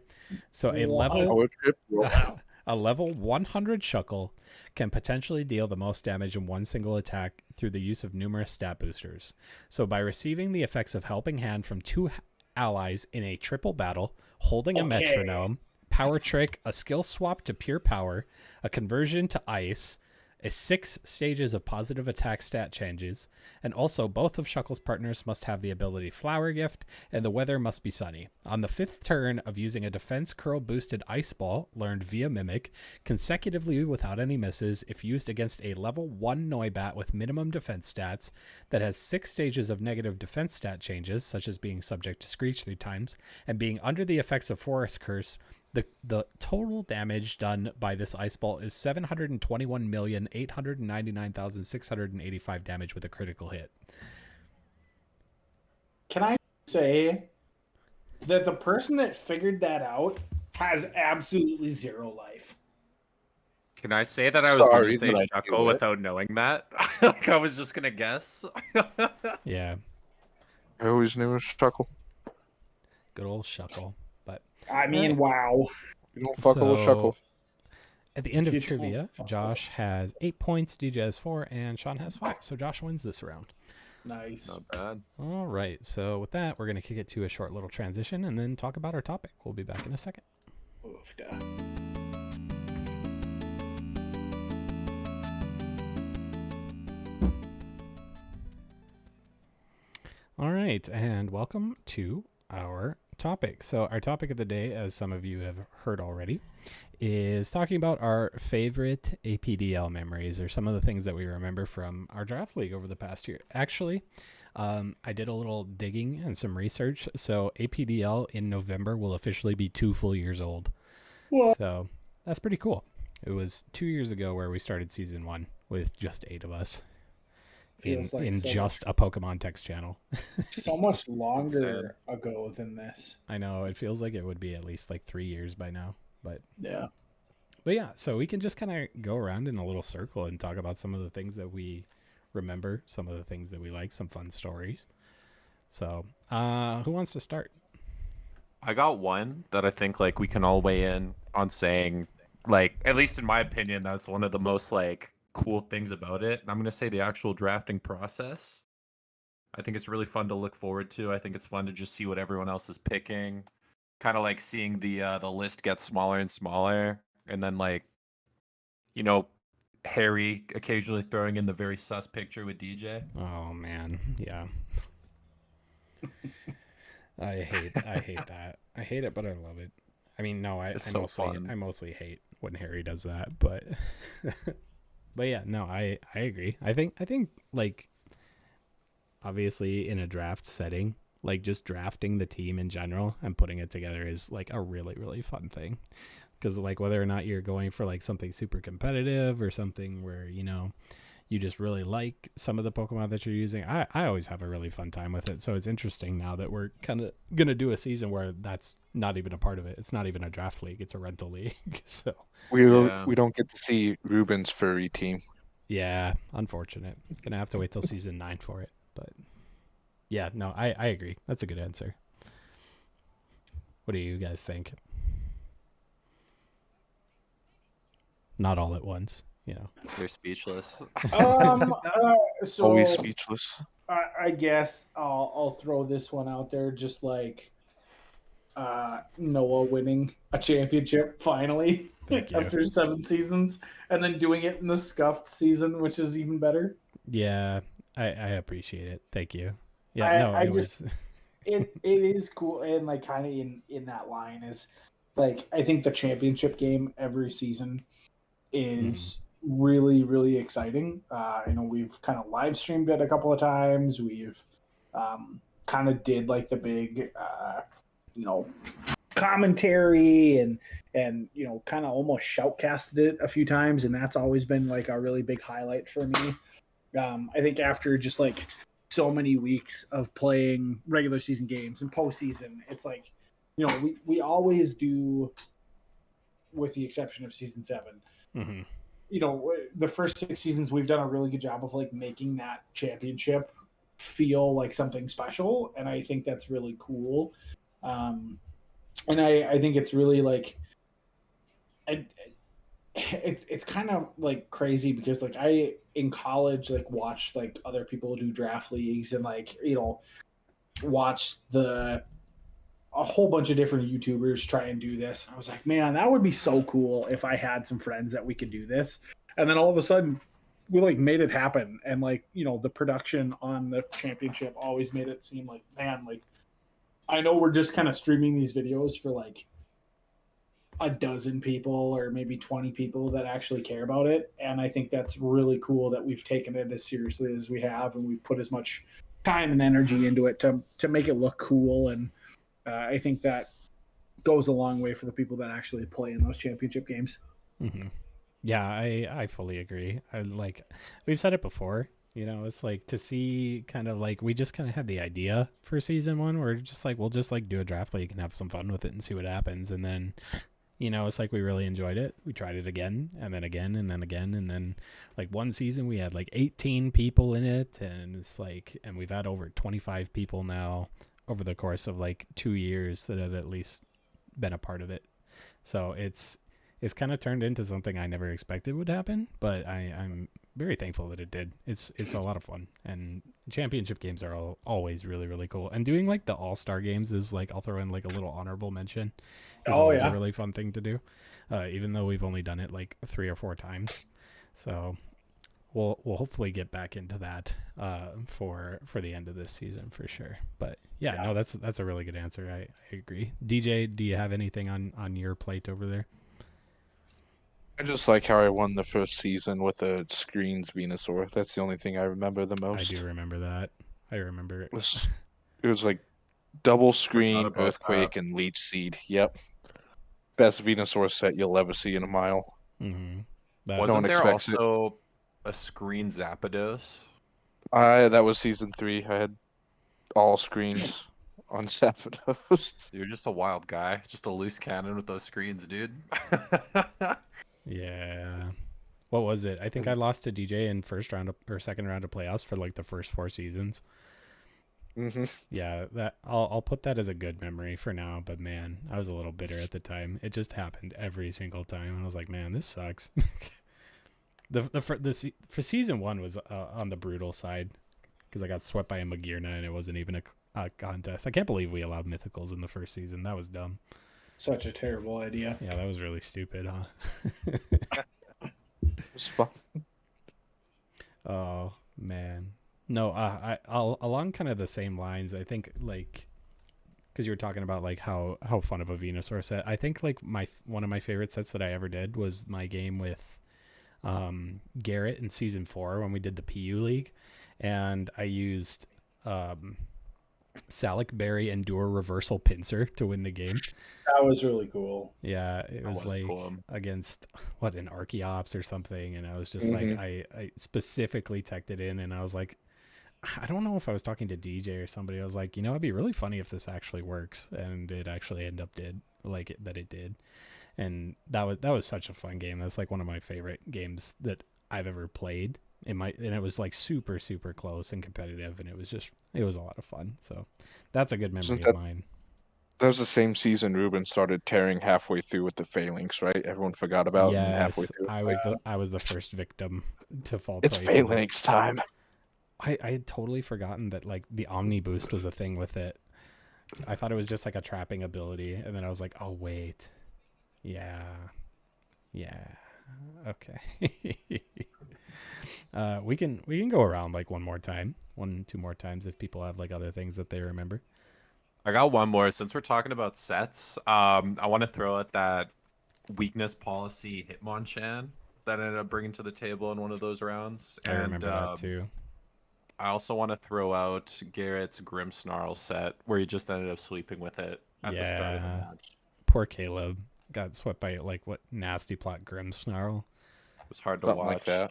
so a Wow. level Power trip rollout. a level 100 Shuckle can potentially deal the most damage in one single attack through the use of numerous stat boosters. So by receiving the effects of Helping Hand from 2 allies in a triple battle, holding a Okay. metronome, power trick, a skill swap to pure power, a conversion to ice, a 6 stages of positive attack stat changes, and also both of Shuckle's partners must have the ability Flower Gift, and the weather must be sunny. On the 5th turn of using a defense curl boosted Ice Ball, learned via Mimic, consecutively without any misses, if used against a level 1 Noibat with minimum defense stats that has 6 stages of negative defense stat changes, such as being subject to Screech 3 times, and being under the effects of Forest Curse, the total damage done by this ice ball is 721,899,685 damage with a critical hit. Can I say that the person that figured that out has absolutely 0 life? Can I say that I was going Sorry to say that I Shuckle knew it. without knowing that? Like I was just gonna guess. Yeah, I always knew it was Chuckle. good old Shuckle. But I mean, right. wow. You don't fuck with Chuckle. At the end You of don't trivia, fuck Josh has 8 points, DJ has 4, and Sean has 5. So Josh wins this round. Nice. Not bad. All right. So with that, we're going to kick it to a short little transition and then talk about our topic. We'll be back in a second. Oofda. All right, and welcome to our topic. So, our topic of the day, as some of you have heard already, is talking about our favorite APDL memories, or some of the things that we remember from our draft league over the past year. Actually, I did a little digging and some research. So, APDL in November will officially be 2 full years old. What? So, that's pretty cool. It was 2 years ago where we started season 1 with just 8 of us. Feels like in so just a Pokemon text channel. So much longer ago than this. I know, it feels like it would be at least like 3 years by now. But Yeah. yeah, so we can just kind of go around in a little circle and talk about some of the things that we remember, some of the things that we like, some fun stories. So, who wants to start? I got one that I think like we can all weigh in on saying like, at least in my opinion, that's one of the most like cool things about it. And I'm gonna say the actual drafting process. I think it's really fun to look forward to. I think it's fun to just see what everyone else is picking. Kind of like seeing the list get smaller and smaller, and then like, you know, Harry occasionally throwing in the very sus picture with DJ. Oh man, yeah. I hate that. I hate it, but I love it. I mean, no, It's I so mostly fun. I mostly hate when Harry does that, but but yeah, no, I agree. I think like obviously in a draft setting, like just drafting the team in general and putting it together is like a really really fun thing. Because like whether or not you're going for like something super competitive or something where you just really like some of the Pokemon that you're using, I always have a really fun time with it. So it's interesting now that we're kind of gonna do a season where that's not even a part of it. It's not even a draft league; it's a rental league. So Yeah. We don't get to see Ruben's furry team. yeah, unfortunate. Gonna have to wait till season 9 for it. But yeah, no, I agree. That's a good answer. What do you guys think? Not all at once, They're speechless. So Always speechless. I guess I'll throw this one out there, just like Noah winning a championship finally Thank you. after 7 seasons, and then doing it in the scuffed season, which is even better. Yeah, I appreciate it. Thank you. Yeah, no, I it just was. it is cool, and like kind of in that line is like I think the championship game every season is really really exciting. We've kind of live streamed it a couple of times. We've kind of did like the big you know commentary and kind of almost shoutcasted it a few times, and that's always been like a really big highlight for me. I think after just like so many weeks of playing regular season games and postseason, it's like we always do, with the exception of season 7. Mm-hmm. The first 6 seasons we've done a really good job of like making that championship feel like something special, and I think that's really cool. And I think it's really like it's kind of like crazy because like I in college like watched like other people do draft leagues and like watch a whole bunch of different YouTubers try and do this. And I was like, man, that would be so cool if I had some friends that we could do this. And then all of a sudden, we like made it happen. And like, the production on the championship always made it seem like, man, like I know we're just kind of streaming these videos for like a dozen people or maybe 20 people that actually care about it. And I think that's really cool that we've taken it as seriously as we have, and we've put as much time and energy into it to make it look cool. And I think that goes a long way for the people that actually play in those championship games. Mm-hmm. Yeah, I fully agree. I like we've said it before. It's like to see kind of like we just kind of had the idea for season 1. We're just like we'll just like do a draft league and have some fun with it and see what happens. And then it's like we really enjoyed it. We tried it again and then again and then again. And then like one season we had like 18 people in it. And it's like, and we've had over 25 people now over the course of like 2 years that have at least been a part of it. So it's kind of turned into something I never expected would happen, but I'm very thankful that it did. It's a lot of fun, and championship games are always really really cool. And doing like the all-star games is like I'll throw in like a little honorable mention. Is always a really fun thing to do, even though we've only done it like 3 or 4 times. So we'll hopefully get back into that for the end of this season for sure. But yeah, no, that's a really good answer. I agree. DJ, do you have anything on your plate over there? I just like how I won the first season with a screens Venusaur. That's the only thing I remember the most. I do remember that. I remember it. It was like double Forgot screen, about earthquake, and leech seed. Yep. Best Venusaur set you'll ever see in a mile. Mm-hmm. No one Wasn't there expects it. also a screen Zapdos? That was season 3. I had all screens on Zapdos. You're just a wild guy, just a loose cannon with those screens, dude. Yeah. What was it? I think I lost to DJ in first round or second round of playoffs for like the first 4 seasons. Yeah, that I'll put that as a good memory for now. But man, I was a little bitter at the time. It just happened every single time. I was like, man, this sucks. For season 1 was on the brutal side because I got swept by a Magirna and it wasn't even a contest. I can't believe we allowed mythicals in the first season. That was dumb. Such a terrible idea. Yeah, that was really stupid, huh? It was fun. Oh man, no. I'll along kind of the same lines. I think like because you were talking about like how fun of a Venusaur set. I think like one of my favorite sets that I ever did was my game with Garrett in season 4 when we did the PU League, and I used Salic Berry Endure Reversal Pincer to win the game. That was really cool. Yeah, it was like cool. against what, an Archeops or something, and I was just like I specifically teched it in, and I was like, I don't know if I was talking to DJ or somebody. I was like, it'd be really funny if this actually works, and it actually ended up it did, and that was such a fun game. That's like one of my favorite games that I've ever played. And it was like super super close and competitive, and it was a lot of fun. So that's a good memory of mine. That was the same season Ruben started tearing halfway through with the Phalanx, right? Everyone forgot about, and then halfway Yes, through. I was the first victim to fall It's prey to it. Phalanx time. I had totally forgotten that like the Omni Boost was a thing with it. I thought it was just like a trapping ability, and then I was like, oh wait, yeah, okay. We can go around like two more times if people have like other things that they remember. I got one more. Since we're talking about sets, I want to throw out that weakness policy Hitmonchan that I ended up bringing to the table in one of those rounds. I remember that too. I also want to throw out Garrett's Grimmsnarl set where he just ended up sweeping with it at the start of the match. Poor Caleb got swept by like what nasty plot Grimmsnarl. It was hard to Something watch. like that.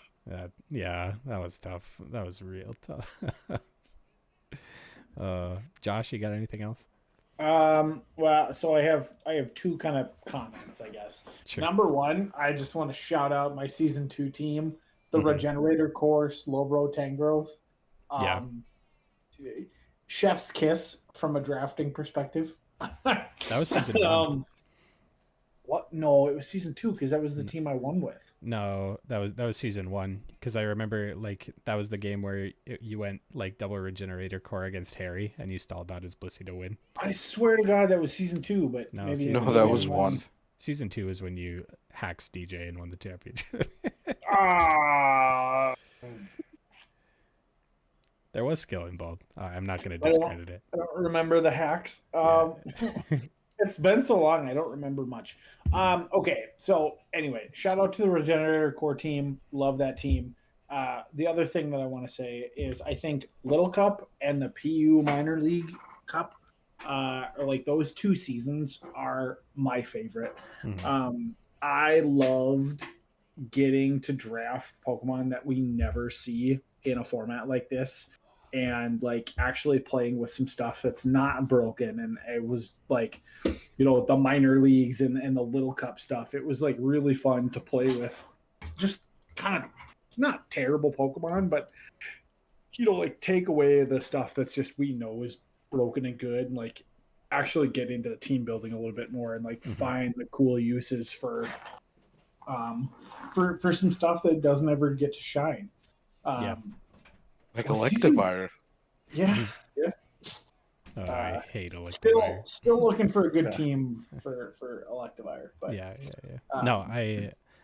Yeah, that was tough. That was real tough. Josh, you got anything else? Well, so I have two kind of comments, I guess. Sure. Number one, I just want to shout out my season 2 team, the Regenerator Course, Slowbro Tangrowth. Yeah. Chef's kiss from a drafting perspective. That was season 1. What? No, it was season 2 because that was the team I won with. No, that was season 1 because I remember like that was the game where you went like double Regenerator Core against Harry and you stalled out his Blissey to win. I swear to God that was season 2, but No, maybe that was 1. Season 2 is when you hacked DJ and won the championship. There was skill involved. I'm not going to discredit it. I don't remember the hacks. It's been so long, I don't remember much. Okay, so anyway, shout out to the Regenerator Core team. Love that team. The other thing that I want to say is I think Little Cup and the PU Minor League Cup, or like those 2 seasons, are my favorite. I loved getting to draft Pokemon that we never see in a format like this, and like actually playing with some stuff that's not broken. And it was like, the minor leagues and the Little Cup stuff. It was like really fun to play with, just kind of not terrible Pokemon, but like take away the stuff that's just we know is broken and good, and like actually get into the team building a little bit more and like find the cool uses for some stuff that doesn't ever get to shine. Like Electivire. Yeah. I hate Electivire. Still looking for a good team for Electivire. But yeah. No,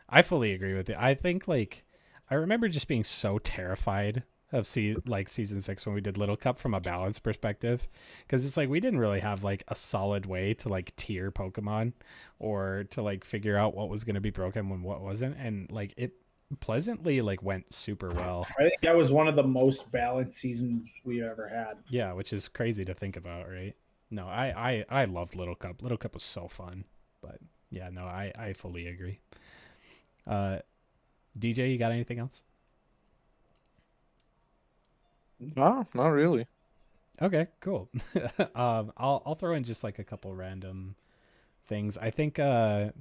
I fully agree with you. I think like I remember just being so terrified of season 6 when we did Little Cup from a balance perspective, because it's like we didn't really have like a solid way to like tier Pokemon or to like figure out what was going to be broken when what wasn't, and like it pleasantly like went super well. I think that was one of the most balanced seasons we've ever had. Yeah, which is crazy to think about, right? No, I loved Little Cup. Little Cup was so fun. But yeah, no, I fully agree. DJ, you got anything else? No, not really. Okay, cool. I'll throw in just like a couple random things. I think the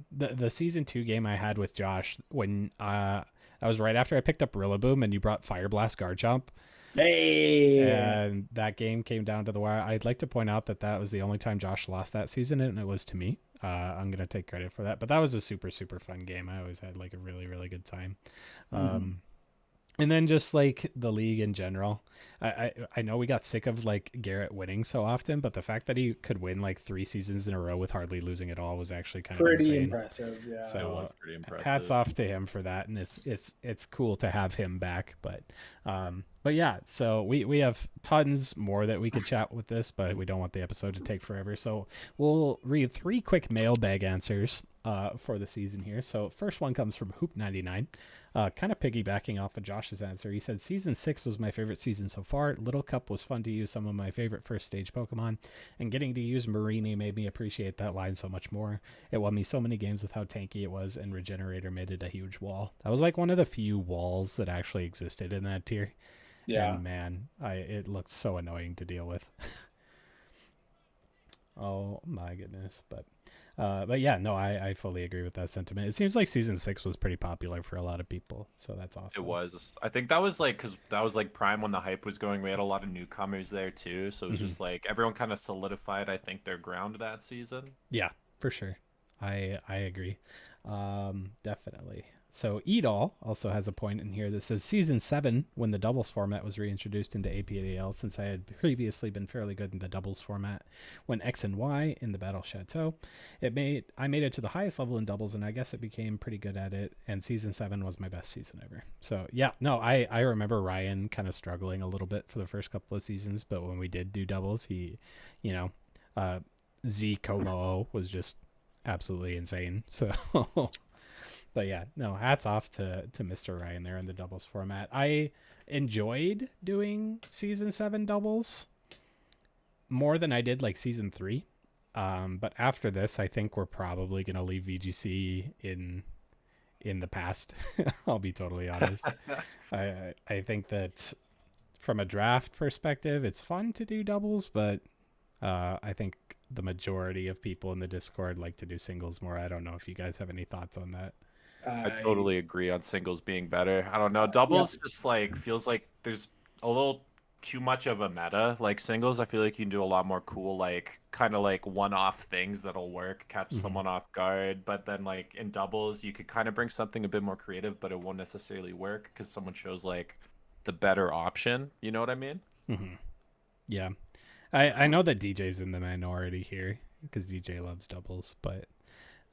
season 2 game I had with Josh when that was right after I picked up Rillaboom and you brought Fire Blast Garchomp. Hey. And that game came down to the wire. I'd like to point out that that was the only time Josh lost that season, and it was to me. I'm gonna take credit for that. But that was a super fun game. I always had like a really good time. And then just like the league in general, I know we got sick of like Garrett winning so often, but the fact that he could win like 3 seasons in a row with hardly losing at all was actually kind of Pretty insane. impressive, yeah. It was So pretty impressive. hats off to him for that, and it's cool to have him back. But yeah, so we have tons more that we could chat with this, but we don't want the episode to take forever. So we'll read 3 quick mailbag answers for the season here. So first one comes from Hoop99. Kind of piggybacking off of Josh's answer. He said, Season 6 was my favorite season so far. Little Cup was fun to use some of my favorite first stage Pokemon, and getting to use Marini made me appreciate that line so much more. It won me so many games with how tanky it was, and Regenerator made it a huge wall. That was like one of the few walls that actually existed in that tier. Yeah. And man, it looked so annoying to deal with. Oh my goodness. But yeah, no, I fully agree with that sentiment. It seems like Season 6 was pretty popular for a lot of people, so that's awesome. It was. I think that was like, because that was like prime when the hype was going. We had a lot of newcomers there too, so it was just like everyone kind of solidified, I think, their ground that season. Yeah, for sure. I agree. Definitely. So Edol also has a point in here that says Season 7, when the doubles format was reintroduced into APDL, since I had previously been fairly good in the doubles format, when X and Y in the Battle Chateau, I made it to the highest level in doubles, and I guess it became pretty good at it, and Season 7 was my best season ever. So yeah, no, I remember Ryan kind of struggling a little bit for the first couple of seasons, but when we did do doubles, he, Z Como was just absolutely insane. So but yeah, no, hats off to Mr. Ryan there in the doubles format. I enjoyed doing Season 7 doubles more than I did like Season 3. But after this, I think we're probably going to leave VGC in the past. I'll be totally honest. I think that from a draft perspective, it's fun to do doubles, but I think the majority of people in the Discord like to do singles more. I don't know if you guys have any thoughts on that. I totally agree on singles being better. I don't know. Doubles just like feels like there's a little too much of a meta. Like singles, I feel like you can do a lot more cool, like kind of like one-off things that'll work, catch someone off guard. But then like in doubles, you could kind of bring something a bit more creative, but it won't necessarily work because someone chose like the better option. You know what I mean? Mm-hmm. Yeah. I know that DJ's in the minority here because DJ loves doubles, but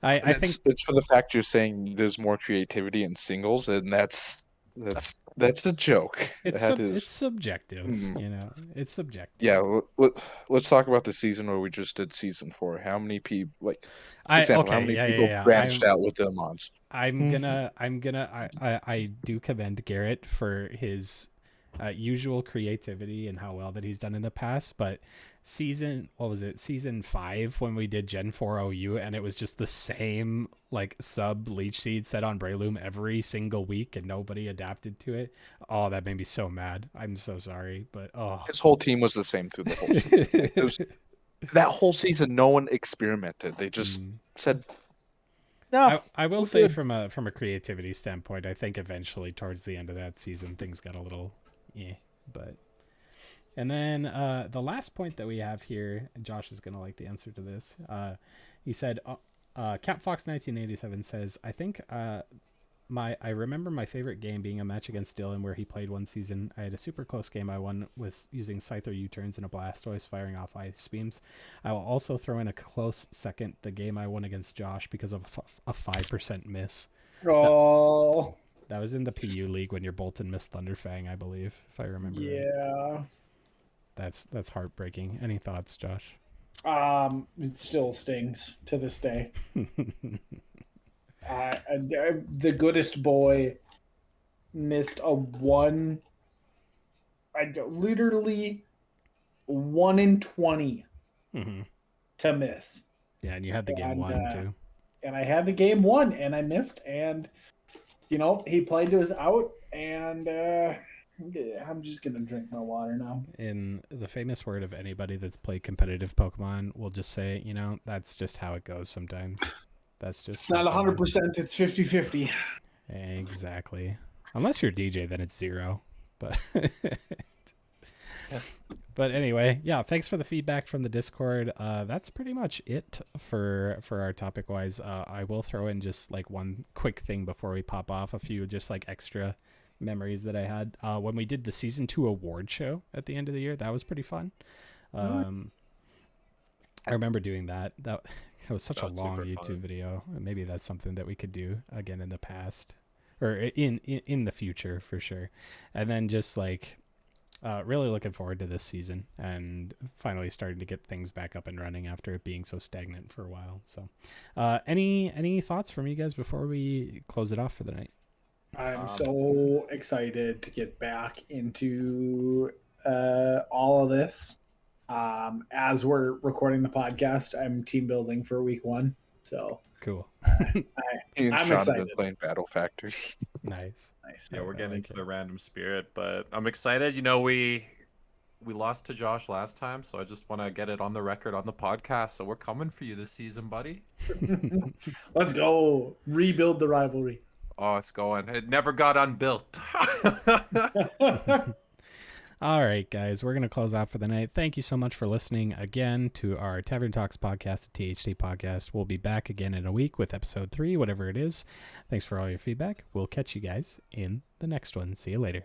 I think it's for the fact you're saying there's more creativity in singles, and that's a joke. it's subjective. Mm. It's subjective. Yeah, let's talk about the season where we just did Season 4. How many people, like, how many people branched out with their mods? I do commend Garrett for his usual creativity and how well that he's done in the past, but Season 5 when we did Gen 4 OU, and it was just the same like sub leech seed set on Breloom every single week and nobody adapted to it. Oh, that made me so mad. I'm so sorry, but his whole team was the same through the whole season. That whole season no one experimented. They just said no. I will say from a creativity standpoint, I think eventually towards the end of that season things got a little but and then the last point that we have here, and Josh is gonna like the answer to this. He said CapFox1987 says, I think I remember my favorite game being a match against Dylan where he played one season. I had a super close game I won with using Scyther U-turns and a Blastoise firing off ice beams. I will also throw in a close second the game I won against Josh because of a 5% miss. Oh. That was in the PU League when your Bolton missed Thunderfang, I believe, if I remember. Yeah. Right. That's heartbreaking. Any thoughts, Josh? It still stings to this day. The goodest boy missed literally 1 in 20 to miss. Yeah, and you had the game won too. And I had the game won, and I missed, and he played to his out, and I'm just gonna drink my water now. In the famous word of anybody that's played competitive Pokemon, we'll just say, that's just how it goes sometimes. That's just. It's not 100%. It's 50-50. Exactly. Unless you're DJ, then it's 0. But But anyway, yeah, thanks for the feedback from the Discord. That's pretty much it for our topic wise. I will throw in just like one quick thing before we pop off, a few just like extra memories that I had when we did the season 2 award show at the end of the year. That was pretty fun. I remember doing that. That was such a That was long super YouTube fun. video. Maybe that's something that we could do again in the past, or in the future for sure. And then just like really looking forward to this season and finally starting to get things back up and running after it being so stagnant for a while. So, any thoughts from you guys before we close it off for the night? I'm so excited to get back into all of this. As we're recording the podcast, I'm team building for week 1. So Cool. He and I'm Sean have excited. been playing Battle Factory. Nice. Yeah, we're I getting like into it. the random spirit, but I'm excited. You know, we lost to Josh last time, so I just want to get it on the record on the podcast. So we're coming for you this season, buddy. Let's go rebuild the rivalry. Oh, it's going. It never got unbuilt. All right, guys, we're going to close out for the night. Thank you so much for listening again to our Tavern Talks podcast, the THT podcast. We'll be back again in a week with episode 3, whatever it is. Thanks for all your feedback. We'll catch you guys in the next one. See you later.